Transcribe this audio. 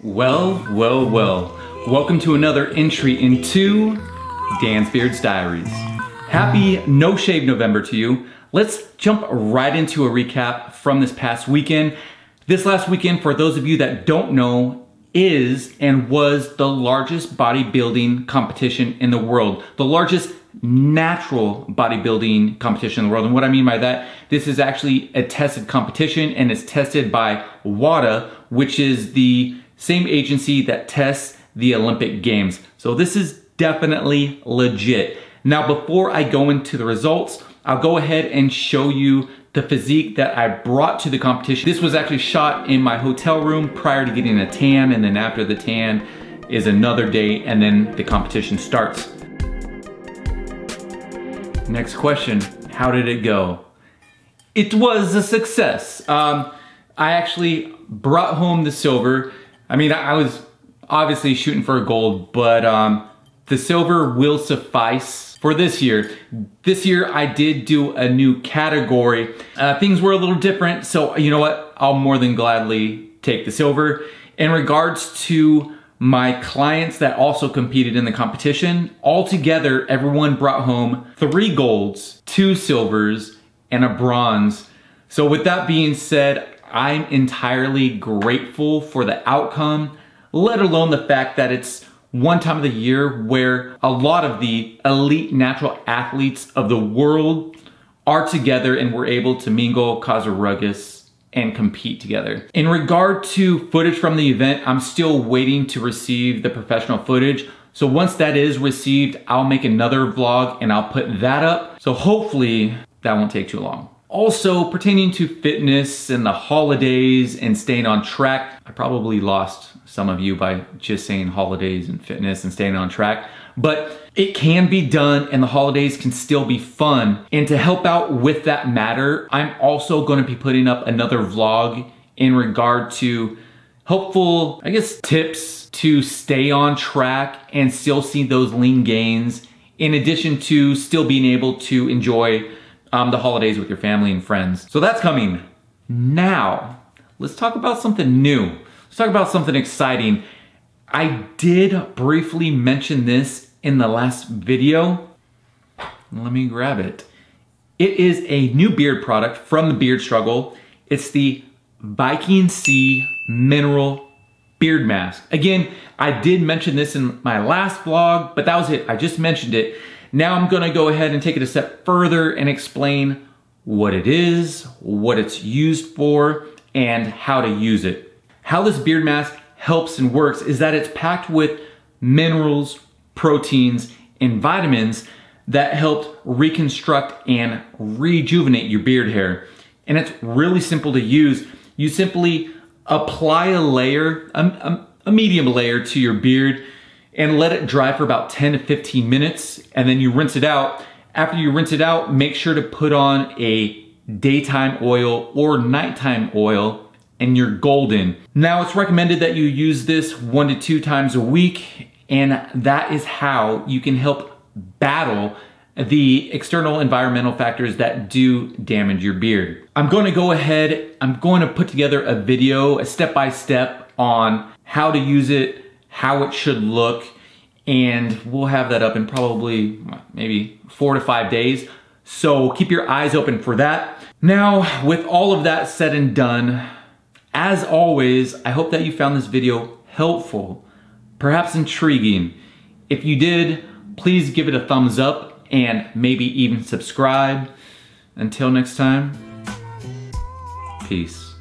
Well, well, well. Welcome to another entry into Dan's Beard's Diaries. Happy No Shave November to you. Let's jump right into a recap from this past weekend. This last weekend, for those of you that don't know, is and was the largest bodybuilding competition in the world. The largest natural bodybuilding competition in the world. And what I mean by that, this is actually a tested competition and it's tested by WADA, which is the same agency that tests the Olympic Games. So this is definitely legit. Now, before I go into the results, I'll go ahead and show you the physique that I brought to the competition. This was actually shot in my hotel room prior to getting a tan, and then after the tan is another day, and then the competition starts. Next question, how did it go? It was a success. I actually brought home the silver. I mean, I was obviously shooting for a gold, but the silver will suffice for this year. This year I did do a new category. Things were a little different, so you know what? I'll more than gladly take the silver. In regards to my clients that also competed in the competition, altogether everyone brought home 3 golds, 2 silvers, and a bronze. So with that being said, I'm entirely grateful for the outcome, let alone the fact that it's one time of the year where a lot of the elite natural athletes of the world are together and we're able to mingle, cause a ruckus, and compete together. In regard to footage from the event, I'm still waiting to receive the professional footage. So once that is received, I'll make another vlog and I'll put that up. So hopefully that won't take too long. Also, pertaining to fitness and the holidays and staying on track, I probably lost some of you by just saying holidays and fitness and staying on track, but it can be done and the holidays can still be fun. And to help out with that matter, I'm also going to be putting up another vlog in regard to helpful, I guess, tips to stay on track and still see those lean gains, in addition to still being able to enjoy the holidays with your family and friends. So that's coming. Now, let's talk about something new. Let's talk about something exciting. I did briefly mention this in the last video. Let me grab it. It is a new beard product from the Beard Struggle. It's the Viking Sea Mineral Beard Mask. Again, I did mention this in my last vlog, but that was it. I just mentioned it. Now I'm gonna go ahead and take it a step further and explain what it is, what it's used for, and how to use it. How this beard mask helps and works is that it's packed with minerals, proteins, and vitamins that help reconstruct and rejuvenate your beard hair. And it's really simple to use. You simply apply a layer, a medium layer to your beard, and let it dry for about 10 to 15 minutes, and then you rinse it out. After you rinse it out, make sure to put on a daytime oil or nighttime oil, and you're golden. Now, it's recommended that you use this 1 to 2 times a week, and that is how you can help battle the external environmental factors that do damage your beard. I'm going to go ahead, I'm going to put together a video, a step-by-step on how to use it, how it should look, and we'll have that up in probably maybe 4 to 5 days. So keep your eyes open for that. Now, with all of that said and done, as always, I hope that you found this video helpful, perhaps intriguing. If you did, please give it a thumbs up and maybe even subscribe. Until next time, peace.